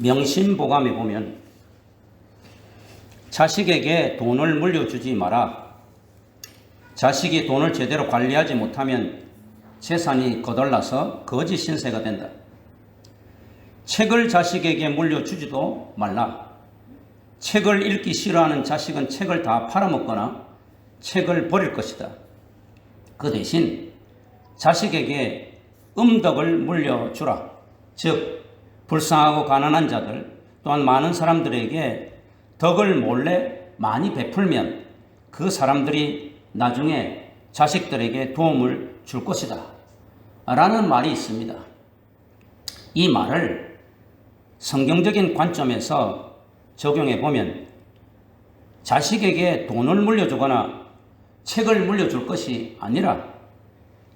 명심보감에 보면 자식에게 돈을 물려주지 마라. 자식이 돈을 제대로 관리하지 못하면 재산이 거덜나서 거지 신세가 된다. 책을 자식에게 물려주지도 말라. 책을 읽기 싫어하는 자식은 책을 다 팔아먹거나 책을 버릴 것이다. 그 대신 자식에게 음덕을 물려주라. 즉 불쌍하고 가난한 자들 또한 많은 사람들에게 덕을 몰래 많이 베풀면 그 사람들이 나중에 자식들에게 도움을 줄 것이다 라는 말이 있습니다. 이 말을 성경적인 관점에서 적용해 보면 자식에게 돈을 물려주거나 책을 물려줄 것이 아니라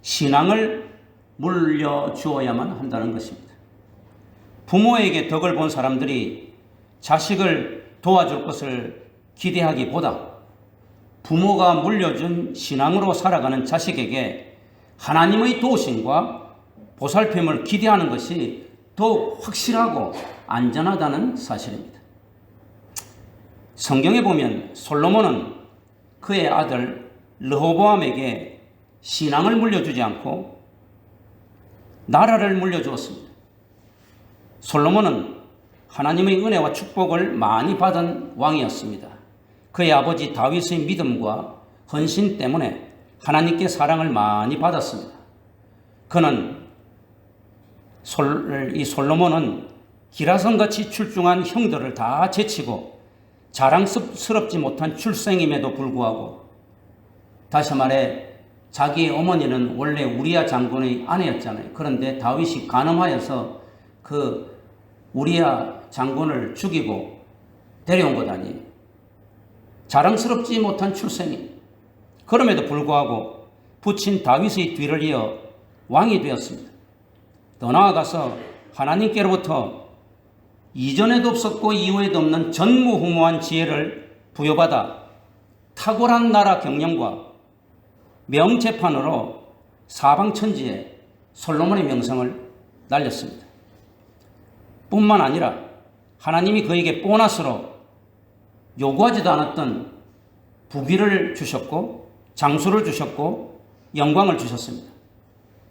신앙을 물려주어야만 한다는 것입니다. 부모에게 덕을 본 사람들이 자식을 도와줄 것을 기대하기보다 부모가 물려준 신앙으로 살아가는 자식에게 하나님의 도우심과 보살핌을 기대하는 것이 더욱 확실하고 안전하다는 사실입니다. 성경에 보면 솔로몬은 그의 아들 르호보암에게 신앙을 물려주지 않고 나라를 물려주었습니다. 솔로몬은 하나님의 은혜와 축복을 많이 받은 왕이었습니다. 그의 아버지 다윗의 믿음과 헌신 때문에 하나님께 사랑을 많이 받았습니다. 이 솔로몬은 기라성같이 출중한 형들을 다 제치고 자랑스럽지 못한 출생임에도 불구하고, 다시 말해 자기의 어머니는 원래 우리야 장군의 아내였잖아요. 그런데 다윗이 간음하여서 그 우리야 장군을 죽이고 데려온 것 아니에요. 자랑스럽지 못한 출생이. 그럼에도 불구하고 부친 다윗의 뒤를 이어 왕이 되었습니다. 더 나아가서 하나님께로부터 이전에도 없었고 이후에도 없는 전무후무한 지혜를 부여받아 탁월한 나라 경영과 명재판으로 사방천지에 솔로몬의 명성을 날렸습니다. 뿐만 아니라 하나님이 그에게 보너스로 요구하지도 않았던 부귀를 주셨고 장수를 주셨고 영광을 주셨습니다.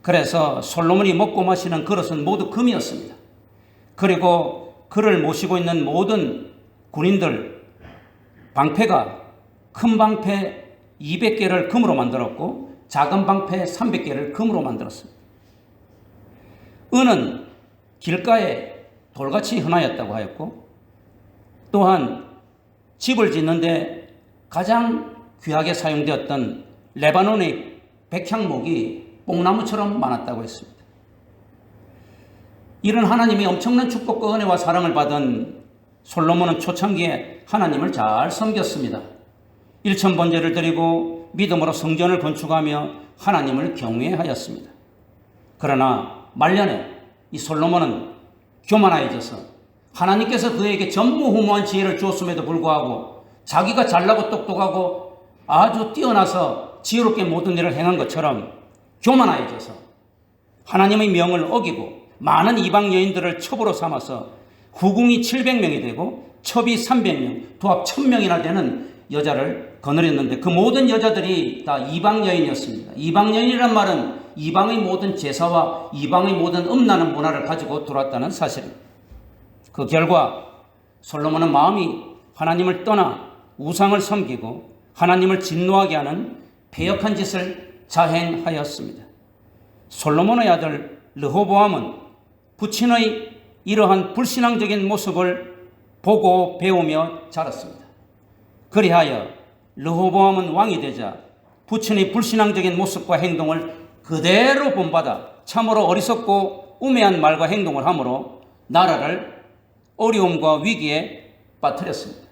그래서 솔로몬이 먹고 마시는 그릇은 모두 금이었습니다. 그리고 그를 모시고 있는 모든 군인들 방패가 큰 방패 200개를 금으로 만들었고 작은 방패 300개를 금으로 만들었습니다. 은은 길가에 돌같이 흔하였다고 하였고, 또한 집을 짓는데 가장 귀하게 사용되었던 레바논의 백향목이 뽕나무처럼 많았다고 했습니다. 이런 하나님의 엄청난 축복과 은혜와 사랑을 받은 솔로몬은 초창기에 하나님을 잘 섬겼습니다. 일천번제를 드리고 믿음으로 성전을 건축하며 하나님을 경외하였습니다. 그러나 말년에 이 솔로몬은 교만해져서 하나님께서 그에게 전무후무한 지혜를 주었음에도 불구하고 자기가 잘나고 똑똑하고 아주 뛰어나서 지혜롭게 모든 일을 행한 것처럼 교만해져서 하나님의 명을 어기고 많은 이방 여인들을 첩으로 삼아서 후궁이 700명이 되고 첩이 300명, 도합 1000명이나 되는 여자를 거느렸는데 그 모든 여자들이 다 이방 여인이었습니다. 이방 여인이란 말은 이방의 모든 제사와 이방의 모든 음란한 문화를 가지고 들어왔다는 사실입니다. 그 결과 솔로몬은 마음이 하나님을 떠나 우상을 섬기고 하나님을 진노하게 하는 패역한 짓을 자행하였습니다. 솔로몬의 아들 르호보암은 부친의 이러한 불신앙적인 모습을 보고 배우며 자랐습니다. 그리하여 르호보암은 왕이 되자 부친의 불신앙적인 모습과 행동을 그대로 본받아 참으로 어리석고 우매한 말과 행동을 함으로 나라를 어려움과 위기에 빠뜨렸습니다.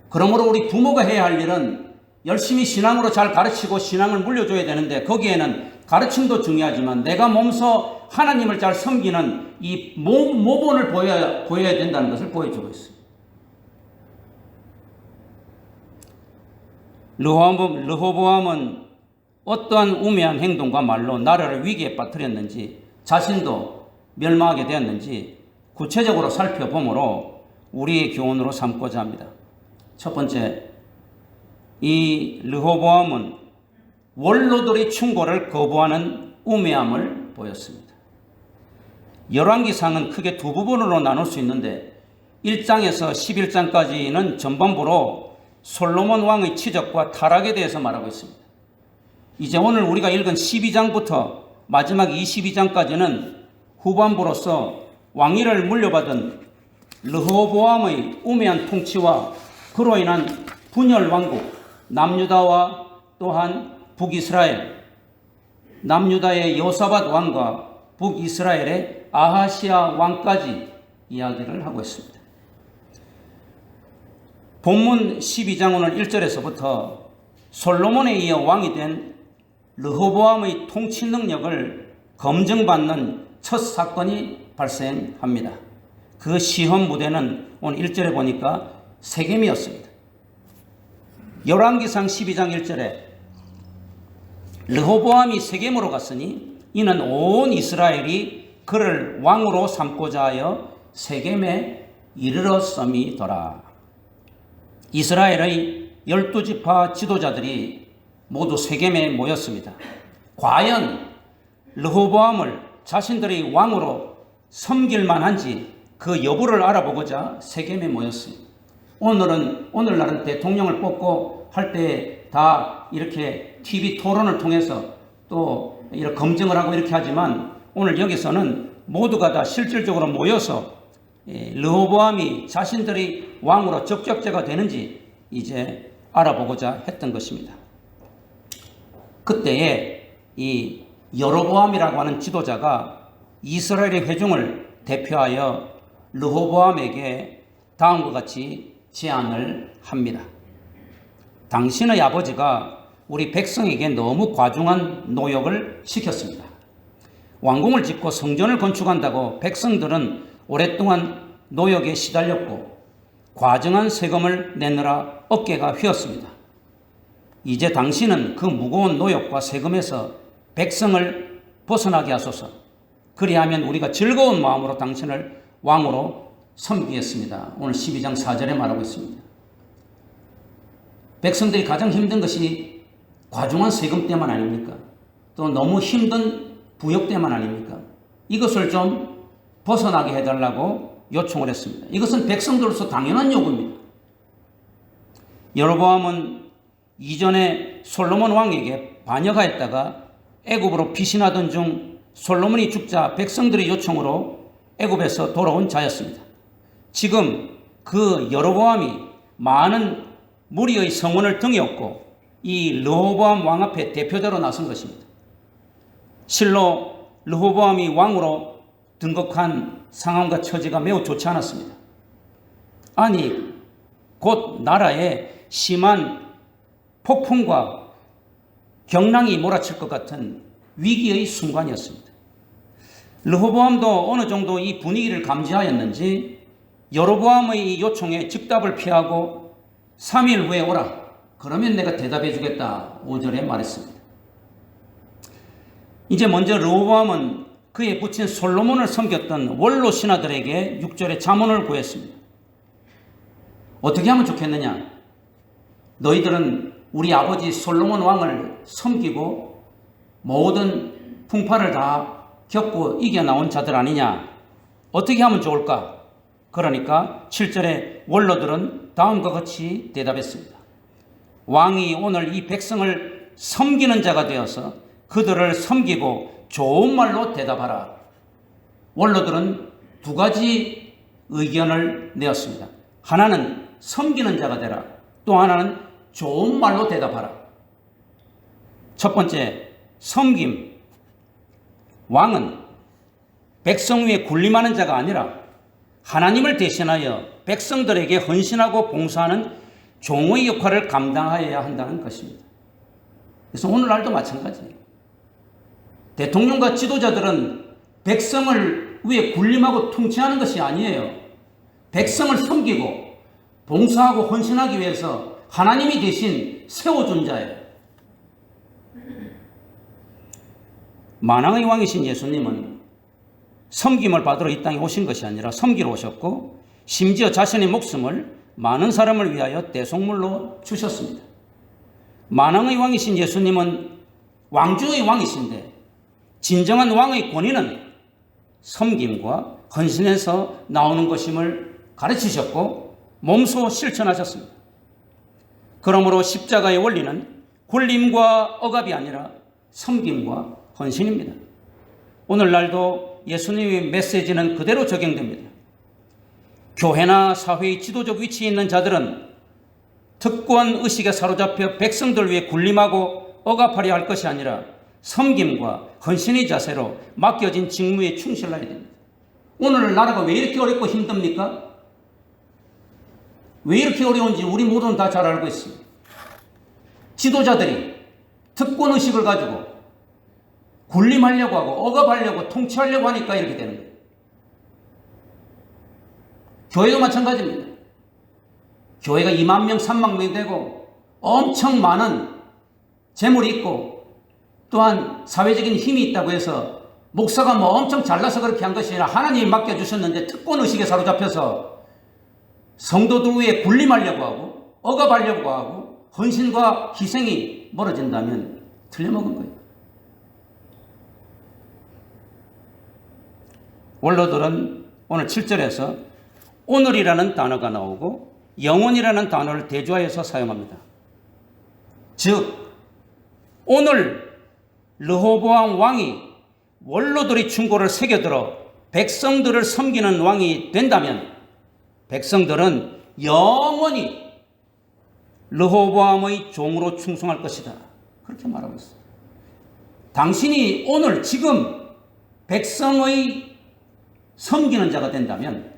그러므로 우리 부모가 해야 할 일은 열심히 신앙으로 잘 가르치고 신앙을 물려줘야 되는데, 거기에는 가르침도 중요하지만 내가 몸소 하나님을 잘 섬기는 이 모본을 보여야 된다는 것을 보여주고 있습니다. 르호보암은 어떠한 우매한 행동과 말로 나라를 위기에 빠뜨렸는지, 자신도 멸망하게 되었는지 구체적으로 살펴보므로 우리의 교훈으로 삼고자 합니다. 첫 번째, 이 르호보암은 원로들의 충고를 거부하는 우매함을 보였습니다. 열왕기상은 크게 두 부분으로 나눌 수 있는데 1장에서 11장까지는 전반부로 솔로몬 왕의 치적과 타락에 대해서 말하고 있습니다. 이제 오늘 우리가 읽은 12장부터 마지막 22장까지는 후반부로서 왕위를 물려받은 르호보암의 우매한 통치와 그로 인한 분열 왕국 남유다와 또한 북이스라엘, 남유다의 여호사밧 왕과 북이스라엘의 아하시아 왕까지 이야기를 하고 있습니다. 본문 12장 오늘 1절에서부터 솔로몬에 이어 왕이 된 르호보암의 통치 능력을 검증받는 첫 사건이 발생합니다. 그 시험 무대는 오늘 1절에 보니까 세겜이었습니다. 열왕기상 12장 1절에 르호보암이 세겜으로 갔으니 이는 온 이스라엘이 그를 왕으로 삼고자 하여 세겜에 이르렀음이더라. 이스라엘의 12지파 지도자들이 모두 세겜에 모였습니다. 과연 르호보암을 자신들의 왕으로 섬길 만한지 그 여부를 알아보고자 세겜에 모였습니다. 오늘날은 대통령을 뽑고 할 때 다 이렇게 TV 토론을 통해서 또 이렇게 검증을 하고 이렇게 하지만 오늘 여기서는 모두가 다 실질적으로 모여서 르호보암이 자신들이 왕으로 적격자가 되는지 이제 알아보고자 했던 것입니다. 그때에 이 여로보암이라고 하는 지도자가 이스라엘의 회중을 대표하여 르호보암에게 다음과 같이 제안을 합니다. 당신의 아버지가 우리 백성에게 너무 과중한 노역을 시켰습니다. 왕궁을 짓고 성전을 건축한다고 백성들은 오랫동안 노역에 시달렸고 과중한 세금을 내느라 어깨가 휘었습니다. 이제 당신은 그 무거운 노역과 세금에서 백성을 벗어나게 하소서. 그리하면 우리가 즐거운 마음으로 당신을 왕으로 섬기겠습니다. 오늘 12장 4절에 말하고 있습니다. 백성들이 가장 힘든 것이 과중한 세금 때문 아닙니까? 또 너무 힘든 부역 때문 아닙니까? 이것을 좀 벗어나게 해달라고 요청을 했습니다. 이것은 백성들로서 당연한 요구입니다. 여로보암은 이전에 솔로몬 왕에게 반역하였다가 애굽으로 피신하던 중 솔로몬이 죽자 백성들의 요청으로 애굽에서 돌아온 자였습니다. 지금 그 여로보암이 많은 무리의 성원을 등에 업고 이 르호보암 왕 앞에 대표자로 나선 것입니다. 실로 르호보암이 왕으로 등극한 상황과 처지가 매우 좋지 않았습니다. 아니, 곧 나라에 심한 폭풍과 경랑이 몰아칠 것 같은 위기의 순간이었습니다. 르호보암도 어느 정도 이 분위기를 감지하였는지 여로보암의 요청에 즉답을 피하고 3일 후에 오라. 그러면 내가 대답해 주겠다. 5절에 말했습니다. 이제 먼저 르호보암은 그의 부친 솔로몬을 섬겼던 원로 신하들에게 6절에 자문을 구했습니다. 어떻게 하면 좋겠느냐? 너희들은 우리 아버지 솔로몬 왕을 섬기고 모든 풍파를 다 겪고 이겨나온 자들 아니냐? 어떻게 하면 좋을까? 그러니까 7절에 원로들은 다음과 같이 대답했습니다. 왕이 오늘 이 백성을 섬기는 자가 되어서 그들을 섬기고 좋은 말로 대답하라. 원로들은 두 가지 의견을 내었습니다. 하나는 섬기는 자가 되라. 또 하나는 좋은 말로 대답하라. 첫 번째, 섬김. 왕은 백성 위에 군림하는 자가 아니라 하나님을 대신하여 백성들에게 헌신하고 봉사하는 종의 역할을 감당하여야 한다는 것입니다. 그래서 오늘날도 마찬가지예요. 대통령과 지도자들은 백성을 위해 군림하고 통치하는 것이 아니에요. 백성을 섬기고 봉사하고 헌신하기 위해서 하나님이 대신 세워준 자예요. 만왕의 왕이신 예수님은 섬김을 받으러 이 땅에 오신 것이 아니라 섬기러 오셨고 심지어 자신의 목숨을 많은 사람을 위하여 대속물로 주셨습니다. 만왕의 왕이신 예수님은 왕중의 왕이신데 진정한 왕의 권위는 섬김과 헌신에서 나오는 것임을 가르치셨고 몸소 실천하셨습니다. 그러므로 십자가의 원리는 굴림과 억압이 아니라 섬김과 헌신입니다. 오늘날도 예수님의 메시지는 그대로 적용됩니다. 교회나 사회의 지도적 위치에 있는 자들은 특권 의식에 사로잡혀 백성들 위해 굴림하고 억압하려 할 것이 아니라 섬김과 헌신의 자세로 맡겨진 직무에 충실해야 됩니다. 오늘 나라가 왜 이렇게 어렵고 힘듭니까? 왜 이렇게 어려운지 우리 모두는 다 잘 알고 있습니다. 지도자들이 특권 의식을 가지고 굴림하려고 하고 억압하려고 통치하려고 하니까 이렇게 되는 거예요. 교회도 마찬가지입니다. 교회가 2만 명, 3만 명이 되고 엄청 많은 재물이 있고 또한 사회적인 힘이 있다고 해서 목사가 뭐 엄청 잘나서 그렇게 한 것이 아니라 하나님이 맡겨주셨는데 특권 의식에 사로잡혀서 성도들 위해 굴림하려고 하고 억압하려고 하고 헌신과 희생이 멀어진다면 틀려먹은 거예요. 원로들은 오늘 7절에서 오늘이라는 단어가 나오고 영원이라는 단어를 대조하여서 사용합니다. 즉 오늘 르호보암 왕이 원로들의 충고를 새겨들어 백성들을 섬기는 왕이 된다면 백성들은 영원히 르호보암의 종으로 충성할 것이다. 그렇게 말하고 있습니다. 당신이 오늘 지금 백성의 섬기는 자가 된다면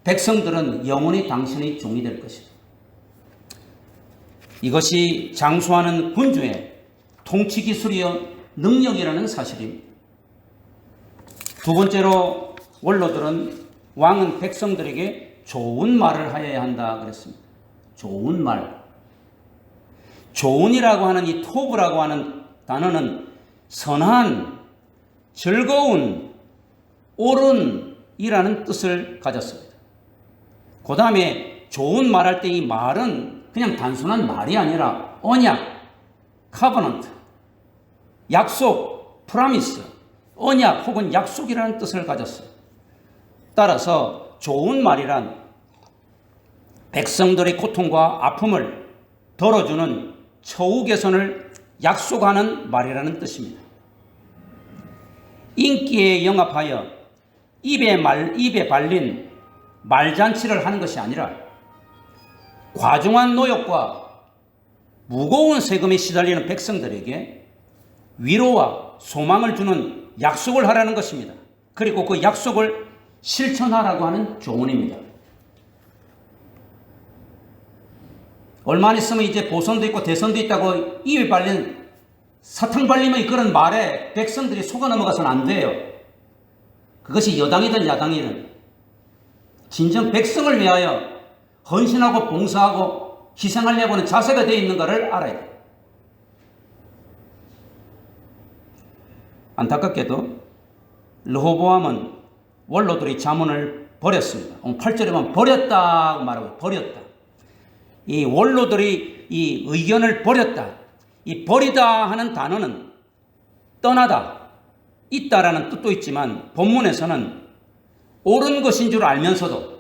백성들은 영원히 당신의 종이 될 것이다. 이것이 장수하는 군주의 통치 기술이여 능력이라는 사실입니다. 두 번째로 원로들은 왕은 백성들에게 좋은 말을 하여야 한다 그랬습니다. 좋은 말. 좋은이라고 하는 이 토브라고 하는 단어는 선한, 즐거운, 옳은이라는 뜻을 가졌습니다. 그 다음에 좋은 말할 때 이 말은 그냥 단순한 말이 아니라 언약, 카버넌트, 약속, 프라미스, 언약 혹은 약속이라는 뜻을 가졌어요. 따라서 좋은 말이란 백성들의 고통과 아픔을 덜어주는 처우 개선을 약속하는 말이라는 뜻입니다. 인기에 영합하여 입에 발린 말잔치를 하는 것이 아니라 과중한 노역과 무거운 세금에 시달리는 백성들에게 위로와 소망을 주는 약속을 하라는 것입니다. 그리고 그 약속을 실천하라고 하는 조언입니다. 얼마 안 있으면 이제 보선도 있고 대선도 있다고 입에 발린 사탕 발림의 그런 말에 백성들이 속아 넘어가서는 안 돼요. 그것이 여당이든 야당이든 진정 백성을 위하여 헌신하고 봉사하고 희생하려고 하는 자세가 되어 있는가를 알아야 돼요. 안타깝게도 르호보암은 원로들의 자문을 버렸습니다. 8절에 보면 버렸다 말하고 버렸다. 이 원로들의 이 의견을 버렸다. 이 버리다 하는 단어는 떠나다, 있다라는 뜻도 있지만 본문에서는 옳은 것인 줄 알면서도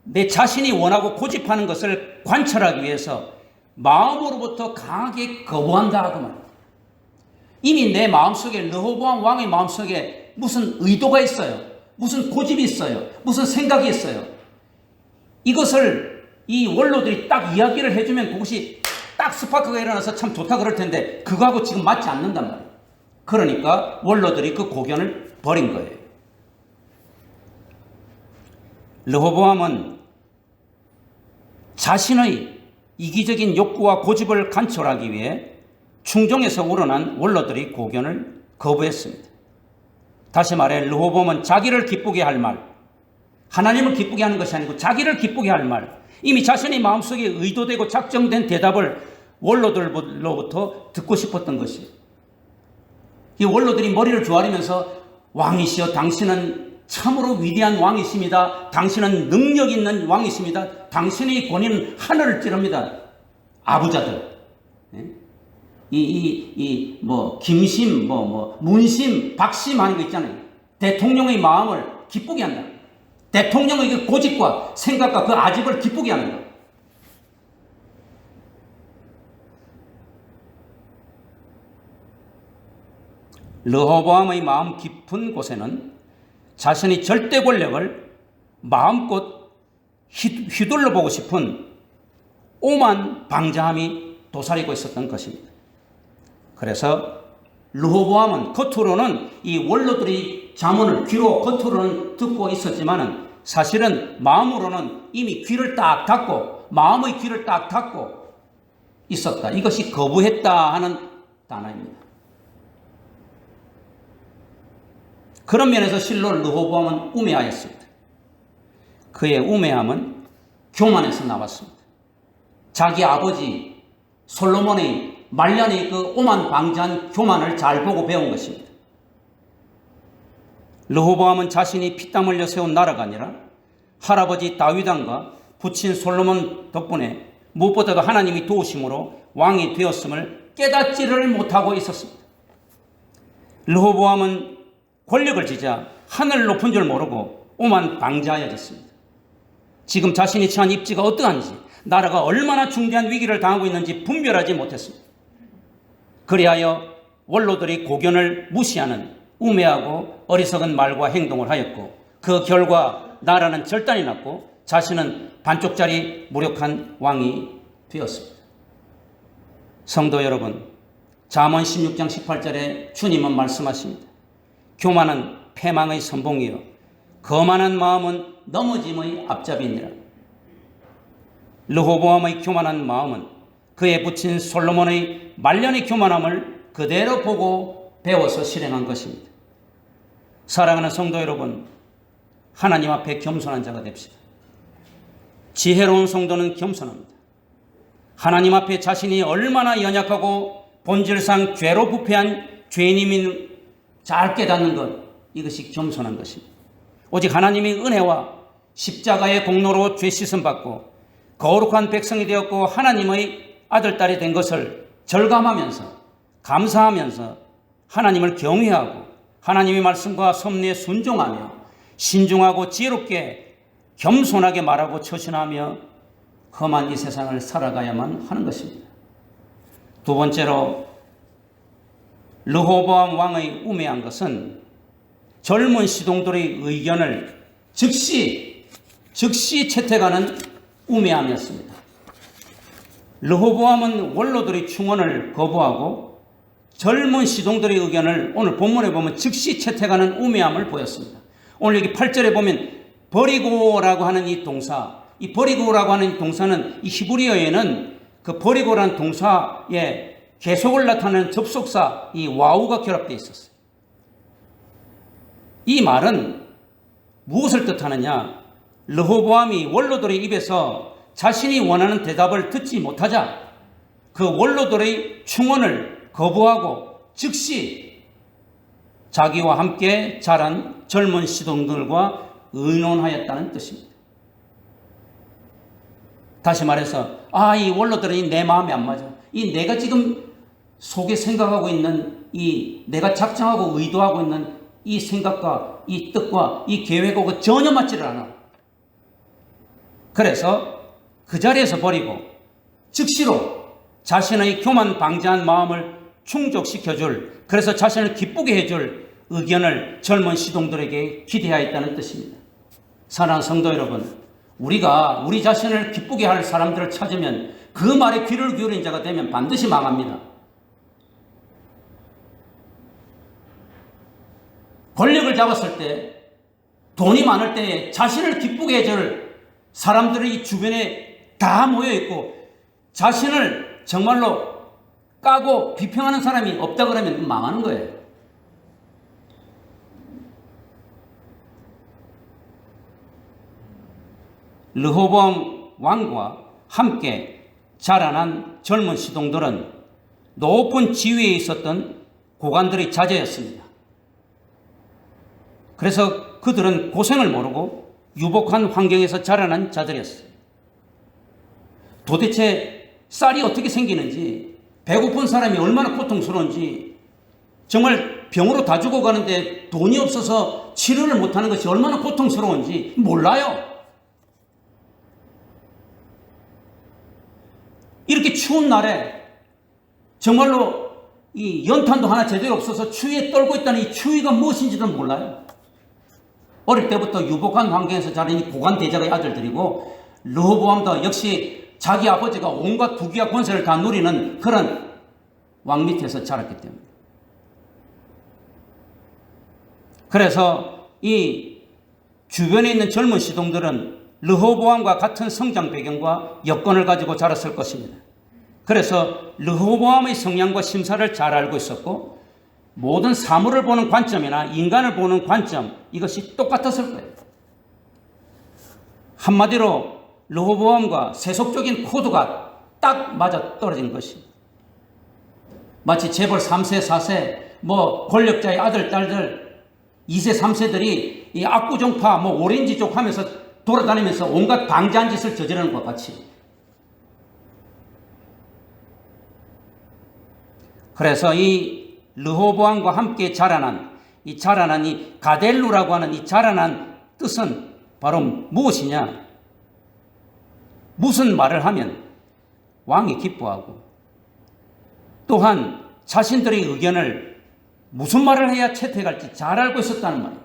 내 자신이 원하고 고집하는 것을 관철하기 위해서 마음으로부터 강하게 거부한다 그 말입니다. 이미 내 마음속에 르호보암 왕의 마음속에 무슨 의도가 있어요. 무슨 고집이 있어요. 무슨 생각이 있어요. 이것을 이 원로들이 딱 이야기를 해주면 그것이 딱 스파크가 일어나서 참 좋다 그럴 텐데 그거하고 지금 맞지 않는단 말이에요. 그러니까 원로들이 그 고견을 버린 거예요. 르호보암은 자신의 이기적인 욕구와 고집을 간철하기 위해 충정에서 우러난 원로들의 고견을 거부했습니다. 다시 말해 르호보암은 자기를 기쁘게 할 말, 하나님을 기쁘게 하는 것이 아니고 자기를 기쁘게 할 말, 이미 자신의 마음속에 의도되고 작정된 대답을 원로들로부터 듣고 싶었던 것이에요. 이 원로들이 머리를 조아리면서 왕이시여 당신은 참으로 위대한 왕이십니다. 당신은 능력 있는 왕이십니다. 당신의 권위는 하늘을 찌릅니다. 아부자들. 김심, 문심, 박심 하는 거 있잖아요. 대통령의 마음을 기쁘게 한다. 대통령의 그 고집과 생각과 그 아집을 기쁘게 하는 것. 르호보암의 마음 깊은 곳에는 자신이 절대 권력을 마음껏 휘둘러 보고 싶은 오만 방자함이 도사리고 있었던 것입니다. 그래서 르호보암은 겉으로는 이 원로들의 자문을 귀로 겉으로는 듣고 있었지만은 사실은 마음으로는 이미 귀를 딱 닫고 마음의 귀를 딱 닫고 있었다. 이것이 거부했다 하는 단어입니다. 그런 면에서 실로 르호보암은 우매하였습니다. 그의 우매함은 교만에서 나왔습니다. 자기 아버지 솔로몬의 말년의 그 오만 방자한 교만을 잘 보고 배운 것입니다. 르호보암은 자신이 피땀 흘려 세운 나라가 아니라 할아버지 다윗왕과 부친 솔로몬 덕분에 무엇보다도 하나님이 도우심으로 왕이 되었음을 깨닫지를 못하고 있었습니다. 르호보암은 권력을 지자 하늘 높은 줄 모르고 오만 방자해졌습니다. 지금 자신이 처한 입지가 어떠한지, 나라가 얼마나 중대한 위기를 당하고 있는지 분별하지 못했습니다. 그리하여 원로들이 고견을 무시하는 우매하고 어리석은 말과 행동을 하였고, 그 결과 나라는 절단이 났고 자신은 반쪽짜리 무력한 왕이 되었습니다. 성도 여러분, 잠언 16장 18절에 주님은 말씀하십니다. 교만은 패망의 선봉이요 거만한 마음은 넘어짐의 앞잡이니라. 르호보암의 교만한 마음은 그의 부친 솔로몬의 말년의 교만함을 그대로 보고 배워서 실행한 것입니다. 사랑하는 성도 여러분, 하나님 앞에 겸손한 자가 됩시다. 지혜로운 성도는 겸손합니다. 하나님 앞에 자신이 얼마나 연약하고 본질상 죄로 부패한 죄인임을 잘 깨닫는 것, 이것이 겸손한 것입니다. 오직 하나님의 은혜와 십자가의 공로로 죄 씻음 받고 거룩한 백성이 되었고 하나님의 아들, 딸이 된 것을 절감하면서 감사하면서 하나님을 경외하고 하나님의 말씀과 섭리에 순종하며 신중하고 지혜롭게 겸손하게 말하고 처신하며 험한 이 세상을 살아가야만 하는 것입니다. 두 번째로 르호보암 왕의 우매한 것은 젊은 시동들의 의견을 즉시 채택하는 우매함이었습니다. 르호보암은 원로들의 충원을 거부하고 젊은 시동들의 의견을 오늘 본문에 보면 즉시 채택하는 우매함을 보였습니다. 오늘 여기 8절에 보면 버리고라고 하는 이 동사, 이 버리고라고 하는 동사는 이 히브리어에는 그 버리고라는 동사에 계속을 나타내는 접속사 이 와우가 결합되어 있었어요. 이 말은 무엇을 뜻하느냐? 르호보암이 원로들의 입에서 자신이 원하는 대답을 듣지 못하자 그 원로들의 충원을 거부하고 즉시 자기와 함께 자란 젊은 시동들과 의논하였다는 뜻입니다. 다시 말해서 이 원로들은 내 마음에 안 맞아. 이 내가 지금 속에 생각하고 있는 이 내가 작정하고 의도하고 있는 이 생각과 이 뜻과 이 계획하고 전혀 맞지를 않아. 그래서 그 자리에서 버리고 즉시로 자신의 교만 방자한 마음을 충족시켜줄, 그래서 자신을 기쁘게 해줄 의견을 젊은 시동들에게 기대하였다는 뜻입니다. 사랑하는 성도 여러분, 우리가 우리 자신을 기쁘게 할 사람들을 찾으면 그 말에 귀를 기울인 자가 되면 반드시 망합니다. 권력을 잡았을 때, 돈이 많을 때 자신을 기쁘게 해줄 사람들이 주변에 다 모여있고 자신을 정말로 까고 비평하는 사람이 없다 그러면 망하는 거예요. 르호보암 왕과 함께 자라난 젊은 시동들은 높은 지위에 있었던 고관들의 자제였습니다. 그래서 그들은 고생을 모르고 유복한 환경에서 자라난 자들이었어요. 도대체 쌀이 어떻게 생기는지, 배고픈 사람이 얼마나 고통스러운지, 정말 병으로 다 죽어가는데 돈이 없어서 치료를 못하는 것이 얼마나 고통스러운지 몰라요. 이렇게 추운 날에 정말로 이 연탄도 하나 제대로 없어서 추위에 떨고 있다는 이 추위가 무엇인지도 몰라요. 어릴 때부터 유복한 환경에서 자란 이 고관 대작의 아들들이고, 르호보암도 역시 자기 아버지가 온갖 부귀와 권세를 다 누리는 그런 왕 밑에서 자랐기 때문에. 그래서 이 주변에 있는 젊은 시동들은 르호보암과 같은 성장 배경과 여건을 가지고 자랐을 것입니다. 그래서 르호보암의 성향과 심사를 잘 알고 있었고, 모든 사물을 보는 관점이나 인간을 보는 관점, 이것이 똑같았을 거예요. 한마디로 르호보암과 세속적인 코드가 딱 맞아 떨어진 것입니다. 마치 재벌 3세, 4세, 권력자의 아들, 딸들, 2세, 3세들이 이 압구정파, 오렌지족 하면서 돌아다니면서 온갖 방자한 짓을 저지르는 것 같이. 그래서 이 르호보암과 함께 자라난 이 가델루라고 하는 이 자라난 뜻은 바로 무엇이냐? 무슨 말을 하면 왕이 기뻐하고, 또한 자신들의 의견을 무슨 말을 해야 채택할지 잘 알고 있었다는 말이에요.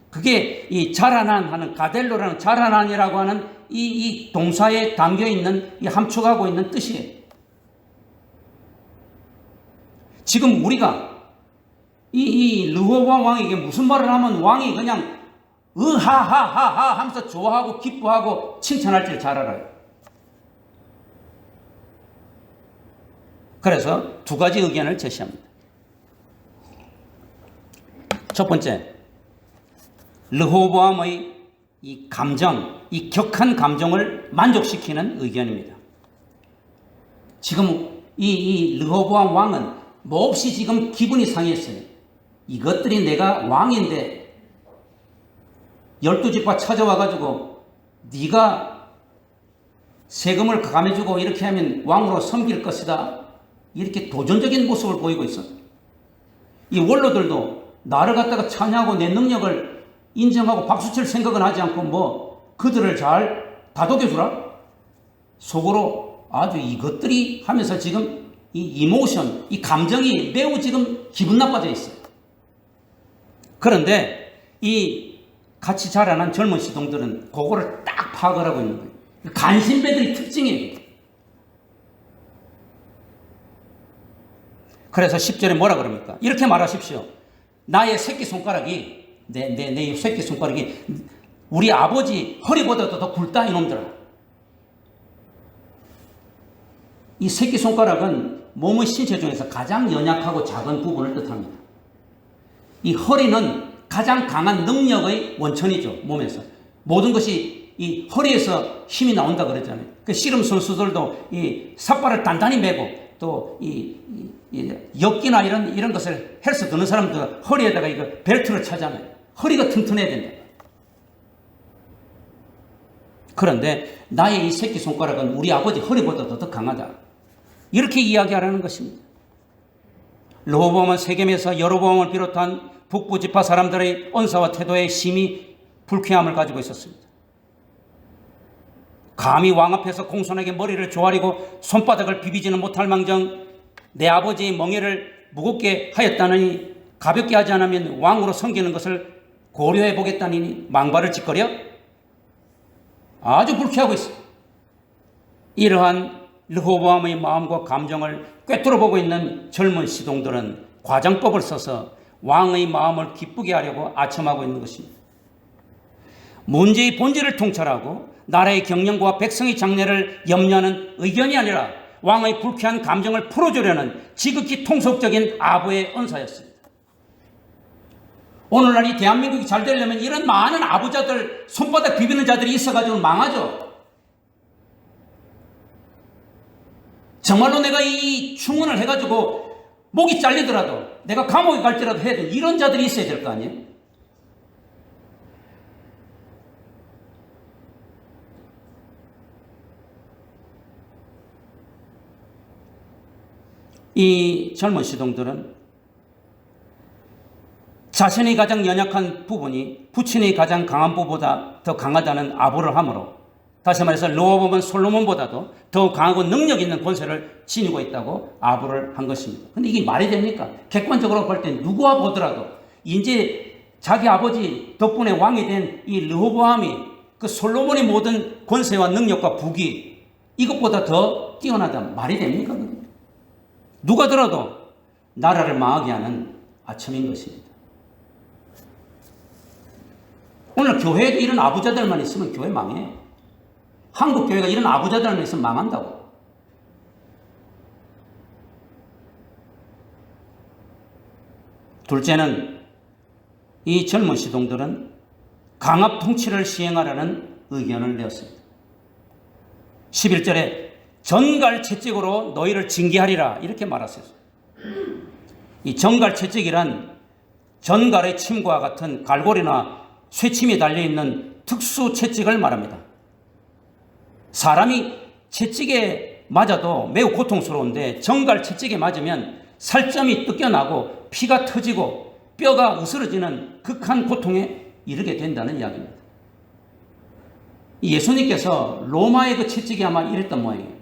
그게 이 자라난 하는 가델루라는 자라난이라고 하는 이 동사에 담겨 있는, 이 함축하고 있는 뜻이에요. 지금 우리가 이 르호보암 왕에게 무슨 말을 하면 왕이 그냥 으하하하하 하면서 좋아하고 기뻐하고 칭찬할지를 잘 알아요. 그래서 두 가지 의견을 제시합니다. 첫 번째, 르호보암의 이 감정, 이 격한 감정을 만족시키는 의견입니다. 지금 이 르호보암 왕은 몹시 지금 기분이 상했어요. 이것들이 내가 왕인데 12지파 찾아와가지고 네가 세금을 감해주고 이렇게 하면 왕으로 섬길 것이다, 이렇게 도전적인 모습을 보이고 있어. 이 원로들도 나를 갖다가 찬양하고 내 능력을 인정하고 박수칠 생각은 하지 않고 그들을 잘 다독여주라, 속으로 아주 이것들이 하면서 지금 이 이모션, 이 감정이 매우 지금 기분 나빠져 있어요. 그런데 이 같이 자라난 젊은 시동들은 그거를 딱 파악을 하고 있는 거예요. 간신배들의 특징이에요. 그래서 10절에 뭐라 그럽니까? 이렇게 말하십시오. 나의 새끼손가락이, 내 새끼손가락이 우리 아버지 허리보다도 더 굵다, 이놈들아. 이 새끼손가락은 몸의 신체 중에서 가장 연약하고 작은 부분을 뜻합니다. 이 허리는 가장 강한 능력의 원천이죠, 몸에서. 모든 것이 이 허리에서 힘이 나온다 그랬잖아요. 그 씨름 선수들도 이 삿발을 단단히 메고, 또 이 역기나 이런 것을 헬스 드는 사람들 허리에다가 이거 벨트를 차잖아요. 허리가 튼튼해야 된다. 그런데 나의 이 새끼손가락은 우리 아버지 허리보다 더 강하다, 이렇게 이야기하라는 것입니다. 르호보암은 세겜에서 여로보암을 비롯한 북부 지파 사람들의 언사와 태도에 심히 불쾌함을 가지고 있었습니다. 감히 왕 앞에서 공손하게 머리를 조아리고 손바닥을 비비지는 못할 망정 내 아버지의 멍에를 무겁게 하였다느니 가볍게 하지 않으면 왕으로 섬기는 것을 고려해 보겠다니 망발을 짓거려 아주 불쾌하고 있습니다. 이러한 르호보암의 마음과 감정을 꿰뚫어 보고 있는 젊은 시동들은 과장법을 써서 왕의 마음을 기쁘게 하려고 아첨하고 있는 것입니다. 문제의 본질을 통찰하고 나라의 경영과 백성의 장래를 염려하는 의견이 아니라 왕의 불쾌한 감정을 풀어주려는 지극히 통속적인 아부의 언사였습니다. 오늘날 이 대한민국이 잘 되려면 이런 많은 아부자들, 손바닥 비비는 자들이 있어가지고 망하죠. 정말로 내가 이 충원을 해가지고 목이 잘리더라도 내가 감옥에 갈지라도 해야 돼. 이런 자들이 있어야 될 거 아니에요? 이 젊은 시동들은 자신이 가장 연약한 부분이 부친이 가장 강한 부보다 더 강하다는 아부를 하므로, 다시 말해서 르호보암은 솔로몬보다도 더 강하고 능력 있는 권세를 지니고 있다고 아부를 한 것입니다. 근데 이게 말이 됩니까? 객관적으로 볼 때 누구와 보더라도 이제 자기 아버지 덕분에 왕이 된 이 르호보암이 그 솔로몬의 모든 권세와 능력과 부귀 이것보다 더 뛰어나다 말이 됩니까? 누가 들어도 나라를 망하게 하는 아첨인 것입니다. 오늘 교회에도 이런 아부자들만 있으면 교회 망해요. 한국 교회가 이런 아부자들만 있으면 망한다고. 둘째는 이 젊은 시동들은 강압 통치를 시행하라는 의견을 내었습니다. 11절에 전갈채찍으로 너희를 징계하리라 이렇게 말했어요. 이 전갈채찍이란 전갈의 침과 같은 갈고리나 쇠침이 달려있는 특수 채찍을 말합니다. 사람이 채찍에 맞아도 매우 고통스러운데 전갈 채찍에 맞으면 살점이 뜯겨나고 피가 터지고 뼈가 으스러지는 극한 고통에 이르게 된다는 이야기입니다. 예수님께서 로마의 그 채찍이 아마 이랬던 모양이에요.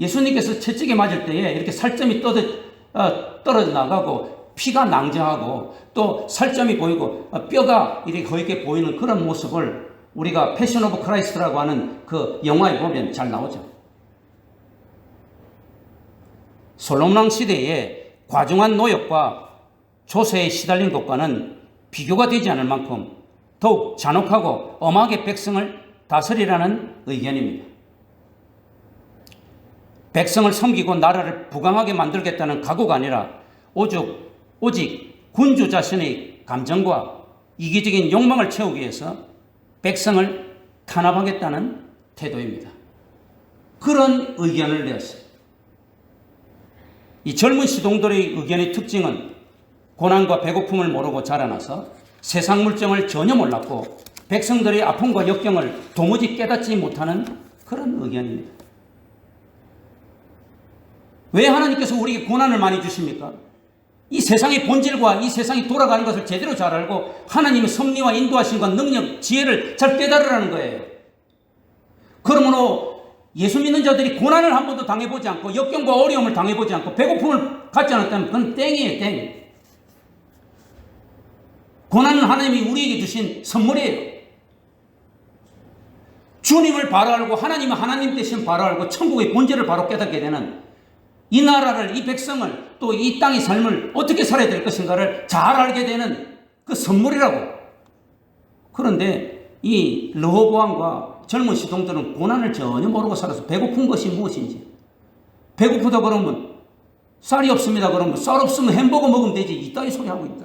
예수님께서 채찍에 맞을 때에 이렇게 살점이 떨어져 나가고 피가 낭자하고 또 살점이 보이고 뼈가 이렇게 거기에 보이는 그런 모습을 우리가 패션 오브 크라이스트라고 하는 그 영화에 보면 잘 나오죠. 솔로몬 왕 시대에 과중한 노역과 조세에 시달린 것과는 비교가 되지 않을 만큼 더욱 잔혹하고 엄하게 백성을 다스리라는 의견입니다. 백성을 섬기고 나라를 부강하게 만들겠다는 각오가 아니라 오직 군주 자신의 감정과 이기적인 욕망을 채우기 위해서 백성을 탄압하겠다는 태도입니다. 그런 의견을 내었어요. 이 젊은 시동들의 의견의 특징은 고난과 배고픔을 모르고 자라나서 세상 물정을 전혀 몰랐고 백성들의 아픔과 역경을 도무지 깨닫지 못하는 그런 의견입니다. 왜 하나님께서 우리에게 고난을 많이 주십니까? 이 세상의 본질과 이 세상이 돌아가는 것을 제대로 잘 알고 하나님의 섭리와 인도하심과 능력, 지혜를 잘 깨달으라는 거예요. 그러므로 예수 믿는 자들이 고난을 한 번도 당해보지 않고 역경과 어려움을 당해보지 않고 배고픔을 갖지 않았다면 그건 땡이에요, 땡. 고난은 하나님이 우리에게 주신 선물이에요. 주님을 바로 알고 하나님은 하나님 되신 바로 알고 천국의 본질을 바로 깨닫게 되는 이 나라를, 이 백성을, 또 이 땅의 삶을 어떻게 살아야 될 것인가를 잘 알게 되는 그 선물이라고. 그런데 이 르호보암과 젊은 시동들은 고난을 전혀 모르고 살아서 배고픈 것이 무엇인지, 배고프다 그러면 쌀이 없습니다 그러면 쌀 없으면 햄버거 먹으면 되지 이따위 소리 하고 있다.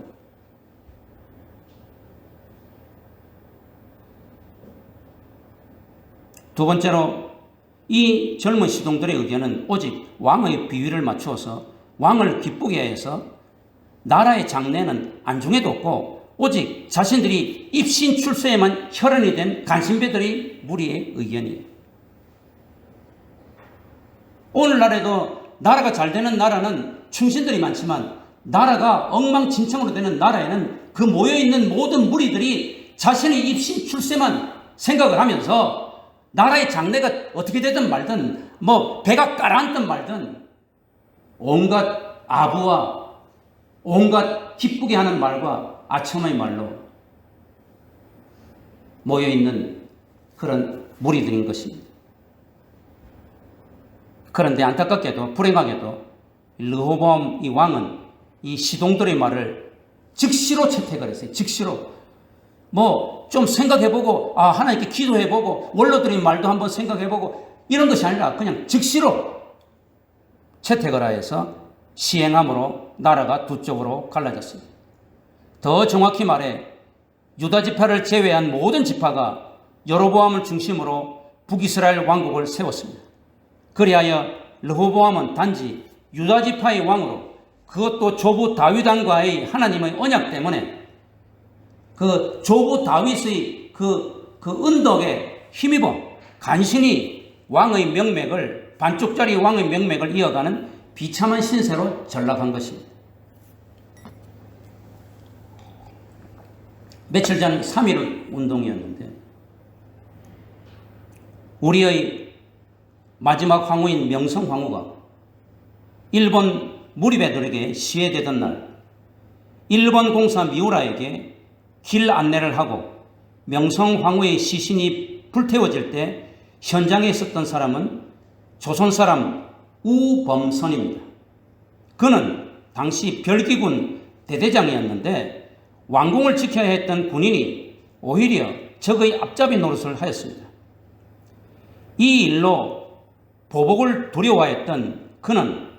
두 번째로 이 젊은 시동들의 의견은 오직 왕의 비위를 맞추어서 왕을 기쁘게 해서 나라의 장래는 안중에도 없고 오직 자신들이 입신 출세에만 혈안이 된 간신배들의 무리의 의견이에요. 오늘날에도 나라가 잘 되는 나라는 충신들이 많지만 나라가 엉망진창으로 되는 나라에는 그 모여있는 모든 무리들이 자신의 입신 출세만 생각을 하면서 나라의 장래가 어떻게 되든 말든 배가 가라앉든 말든 온갖 아부와 온갖 기쁘게 하는 말과 아첨의 말로 모여있는 그런 무리들인 것입니다. 그런데 안타깝게도 불행하게도 르호보암 이 왕은 이 시동들의 말을 즉시로 채택을 했어요. 즉시로. 좀 생각해보고 하나님께 기도해보고 원로들의 말도 한번 생각해보고 이런 것이 아니라 그냥 즉시로 채택을 하여서 시행함으로 나라가 두 쪽으로 갈라졌습니다. 더 정확히 말해 유다 지파를 제외한 모든 지파가 여로보암을 중심으로 북이스라엘 왕국을 세웠습니다. 그리하여 르호보암은 단지 유다 지파의 왕으로 그것도 조부 다윗왕과의 하나님의 언약 때문에 그 조부 다윗의 그 은덕에 힘입어 간신히 왕의 명맥을, 반쪽짜리 왕의 명맥을 이어가는 비참한 신세로 전락한 것입니다. 며칠 전 3.1 운동이었는데 우리의 마지막 황후인 명성 황후가 일본 무리배들에게 시해되던 날 일본 공사 미우라에게 길 안내를 하고 명성 황후의 시신이 불태워질 때 현장에 있었던 사람은 조선 사람 우범선입니다. 그는 당시 별기군 대대장이었는데 왕궁을 지켜야 했던 군인이 오히려 적의 앞잡이 노릇을 하였습니다. 이 일로 보복을 두려워했던 그는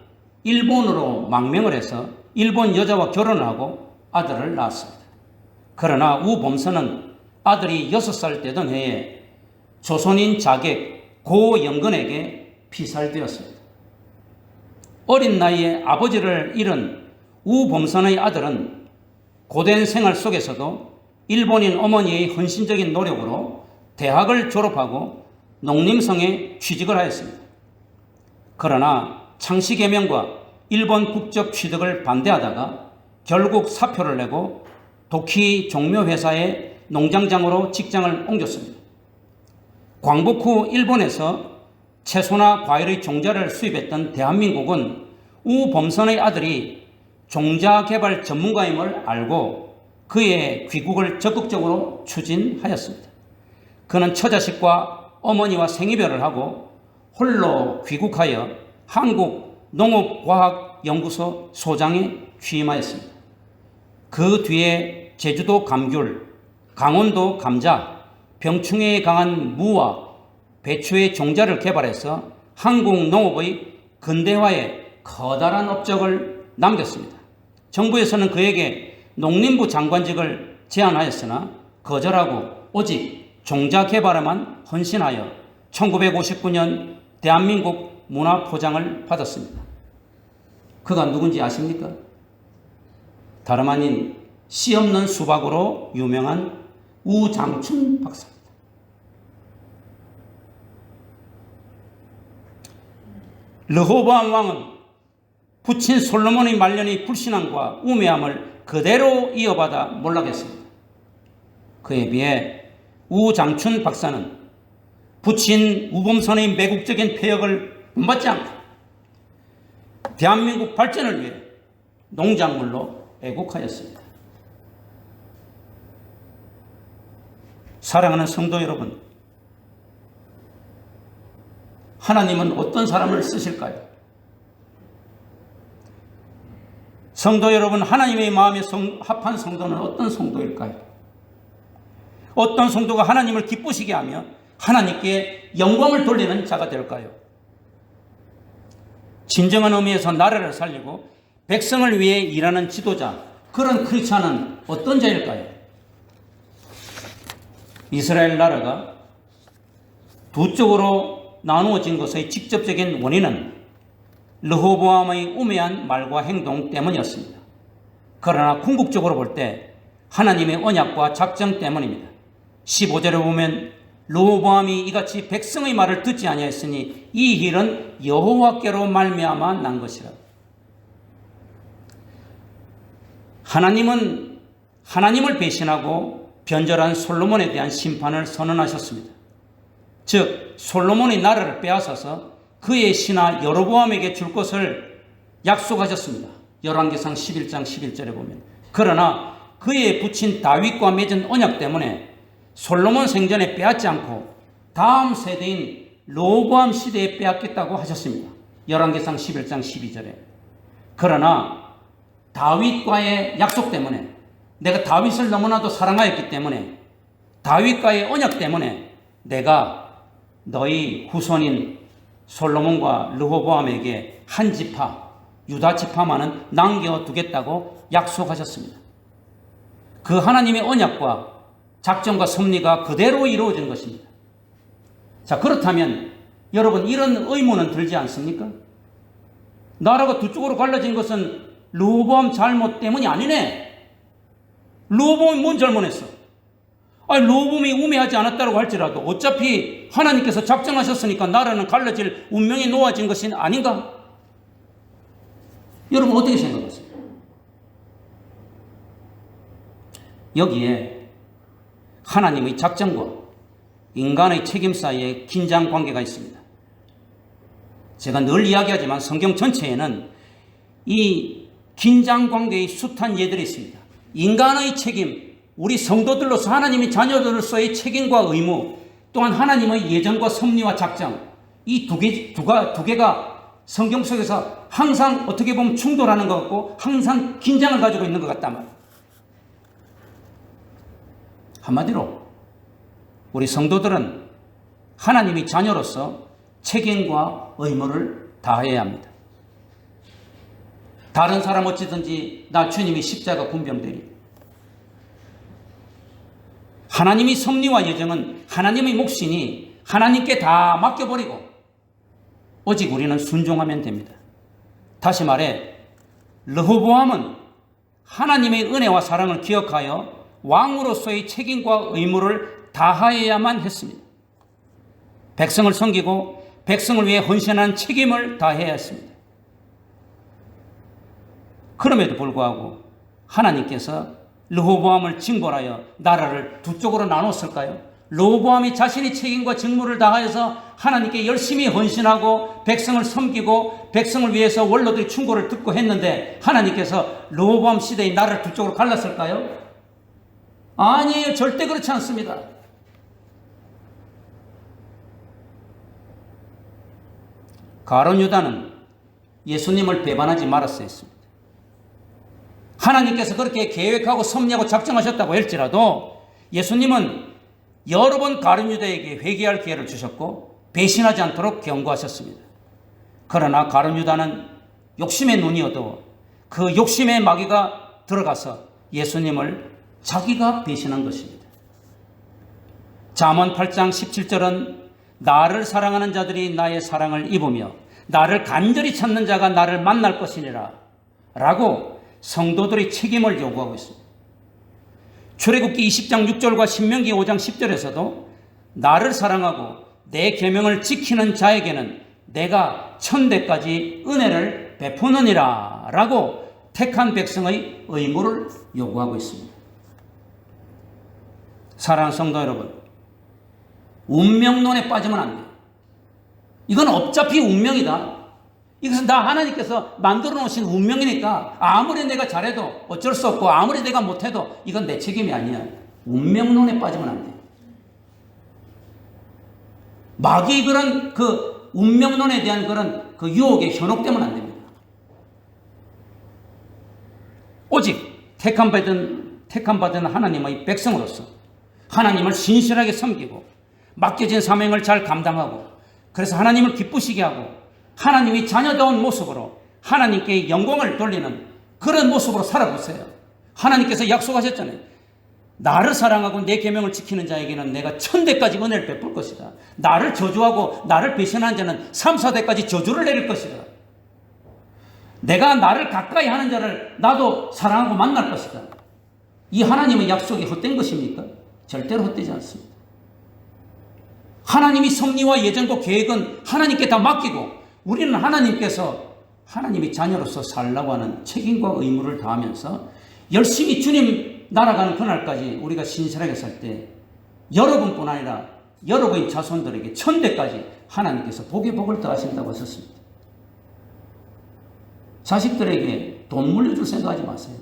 일본으로 망명을 해서 일본 여자와 결혼을 하고 아들을 낳았습니다. 그러나 우범선은 아들이 6살 되던 해에 조선인 자객 고영근에게 피살되었습니다. 어린 나이에 아버지를 잃은 우범선의 아들은 고된 생활 속에서도 일본인 어머니의 헌신적인 노력으로 대학을 졸업하고 농림성에 취직을 하였습니다. 그러나 창씨개명과 일본 국적 취득을 반대하다가 결국 사표를 내고 도키 종묘회사의 농장장으로 직장을 옮겼습니다. 광복 후 일본에서 채소나 과일의 종자를 수입했던 대한민국은 우범선의 아들이 종자개발 전문가임을 알고 그의 귀국을 적극적으로 추진하였습니다. 그는 처자식과 어머니와 생이별을 하고 홀로 귀국하여 한국농업과학연구소 소장에 취임하였습니다. 그 뒤에 제주도 감귤, 강원도 감자, 병충해에 강한 무와 배추의 종자를 개발해서 한국 농업의 근대화에 커다란 업적을 남겼습니다. 정부에서는 그에게 농림부 장관직을 제안하였으나 거절하고 오직 종자 개발에만 헌신하여 1959년 대한민국 문화포장을 받았습니다. 그가 누군지 아십니까? 다름 아닌 씨 없는 수박으로 유명한 우장춘 박사입니다. 르호보암 왕은 부친 솔로몬의 말년의 불신앙과 우매함을 그대로 이어받아 몰락했습니다. 그에 비해 우장춘 박사는 부친 우범선의 매국적인 폐역을 본받지 않고 대한민국 발전을 위해 농작물로 애국하였습니다. 사랑하는 성도 여러분, 하나님은 어떤 사람을 쓰실까요? 성도 여러분, 하나님의 마음에 합한 성도는 어떤 성도일까요? 어떤 성도가 하나님을 기쁘시게 하며 하나님께 영광을 돌리는 자가 될까요? 진정한 의미에서 나라를 살리고 백성을 위해 일하는 지도자, 그런 크리스찬은 어떤 자일까요? 이스라엘 나라가 두 쪽으로 나누어진 것의 직접적인 원인은 르호보암의 우매한 말과 행동 때문이었습니다. 그러나 궁극적으로 볼 때 하나님의 언약과 작정 때문입니다. 15절에 보면 르호보암이 이같이 백성의 말을 듣지 아니하였으니 이 일은 여호와께로 말미암아 난 것이라. 하나님은 하나님을 배신하고 변절한 솔로몬에 대한 심판을 선언하셨습니다. 즉 솔로몬의 나라를 빼앗아서 그의 신하 여로보암에게 줄 것을 약속하셨습니다. 열왕기상 11장 11절에 보면. 그러나 그의 부친 다윗과 맺은 언약 때문에 솔로몬 생전에 빼앗지 않고 다음 세대인 르호보암 시대에 빼앗겠다고 하셨습니다. 열왕기상 11장 12절에. 그러나 다윗과의 약속 때문에, 내가 다윗을 너무나도 사랑하였기 때문에, 다윗과의 언약 때문에 내가 너희 후손인 솔로몬과 르호보암에게 한 지파, 유다 지파만은 남겨두겠다고 약속하셨습니다. 그 하나님의 언약과 작정과 섭리가 그대로 이루어진 것입니다. 자, 그렇다면 여러분, 이런 의문은 들지 않습니까? 나라가 두 쪽으로 갈라진 것은 르호보암 잘못 때문이 아니네. 르호보암이 뭔 잘못했어? 아니, 르호보암이 우매하지 않았다고 할지라도 어차피 하나님께서 작정하셨으니까 나라는 갈라질 운명이 놓아진 것이 아닌가? 여러분 어떻게 생각하세요? 여기에 하나님의 작정과 인간의 책임 사이에 긴장 관계가 있습니다. 제가 늘 이야기하지만 성경 전체에는 이 긴장 관계의 숱한 예들이 있습니다. 인간의 책임, 우리 성도들로서 하나님의 자녀들로서의 책임과 의무, 또한 하나님의 예정과 섭리와 작정, 이 두 개가 성경 속에서 항상 어떻게 보면 충돌하는 것 같고 항상 긴장을 가지고 있는 것 같단 말이에요. 한마디로 우리 성도들은 하나님의 자녀로서 책임과 의무를 다해야 합니다. 다른 사람 어찌든지 나 주님이 십자가 군병되리. 하나님의 섭리와 예정은 하나님의 몫이니 하나님께 다 맡겨버리고 오직 우리는 순종하면 됩니다. 다시 말해 르호보암은 하나님의 은혜와 사랑을 기억하여 왕으로서의 책임과 의무를 다하여야만 했습니다. 백성을 섬기고 백성을 위해 헌신한 책임을 다해야 했습니다. 그럼에도 불구하고 하나님께서 르호보암을 징벌하여 나라를 두 쪽으로 나눴을까요? 르호보암이 자신의 책임과 직무를 다하여서 하나님께 열심히 헌신하고 백성을 섬기고 백성을 위해서 원로들의 충고를 듣고 했는데 하나님께서 르호보암 시대의 나라를 두 쪽으로 갈랐을까요? 아니에요. 절대 그렇지 않습니다. 가룟 유다는 예수님을 배반하지 말았어야 했습니다. 하나님께서 그렇게 계획하고 섭리하고 작정하셨다고 할지라도 예수님은 여러 번 가룟 유다에게 회개할 기회를 주셨고 배신하지 않도록 경고하셨습니다. 그러나 가룟 유다는 욕심의 눈이 어두워 그 욕심의 마귀가 들어가서 예수님을 자기가 배신한 것입니다. 잠언 8장 17절은 나를 사랑하는 자들이 나의 사랑을 입으며 나를 간절히 찾는 자가 나를 만날 것이니라 라고 성도들의 책임을 요구하고 있습니다. 출애굽기 20장 6절과 신명기 5장 10절에서도 나를 사랑하고 내 계명을 지키는 자에게는 내가 천대까지 은혜를 베푸느니라 라고 택한 백성의 의무를 요구하고 있습니다. 사랑하는 성도 여러분, 운명론에 빠지면 안 돼요. 이건 어차피 운명이다. 이것은 다 하나님께서 만들어 놓으신 운명이니까 아무리 내가 잘해도 어쩔 수 없고 아무리 내가 못해도 이건 내 책임이 아니야. 운명론에 빠지면 안 돼요. 마귀의 그런 그 운명론에 대한 그런 그 유혹에 현혹되면 안 됩니다. 오직 택함받은 하나님의 백성으로서 하나님을 신실하게 섬기고 맡겨진 사명을 잘 감당하고 그래서 하나님을 기쁘시게 하고 하나님이 자녀다운 모습으로 하나님께 영광을 돌리는 그런 모습으로 살아보세요. 하나님께서 약속하셨잖아요. 나를 사랑하고 내 계명을 지키는 자에게는 내가 천대까지 은혜를 베풀 것이다. 나를 저주하고 나를 배신한 자는 3, 4대까지 저주를 내릴 것이다. 내가 나를 가까이 하는 자를 나도 사랑하고 만날 것이다. 이 하나님의 약속이 헛된 것입니까? 절대로 헛되지 않습니다. 하나님이 섭리와 예정과 계획은 하나님께 다 맡기고 우리는 하나님께서 하나님의 자녀로서 살라고 하는 책임과 의무를 다하면서 열심히 주님 날아가는 그날까지 우리가 신실하게 살 때 여러분뿐 아니라 여러분의 자손들에게 천대까지 하나님께서 복의 복을 더하신다고 하셨습니다. 자식들에게 돈 물려줄 생각하지 마세요.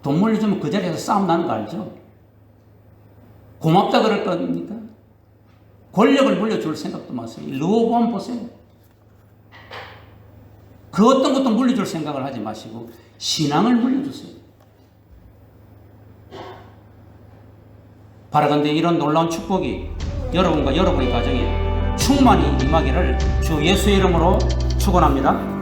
돈 물려주면 그 자리에서 싸움 나는 거 알죠? 고맙다 그럴 겁니까? 권력을 물려줄 생각도 마세요. 르호보암 보세요. 그 어떤 것도 물려줄 생각을 하지 마시고 신앙을 물려주세요. 바라건대 이런 놀라운 축복이 여러분과 여러분의 가정에 충만히 임하기를 주 예수의 이름으로 축원합니다.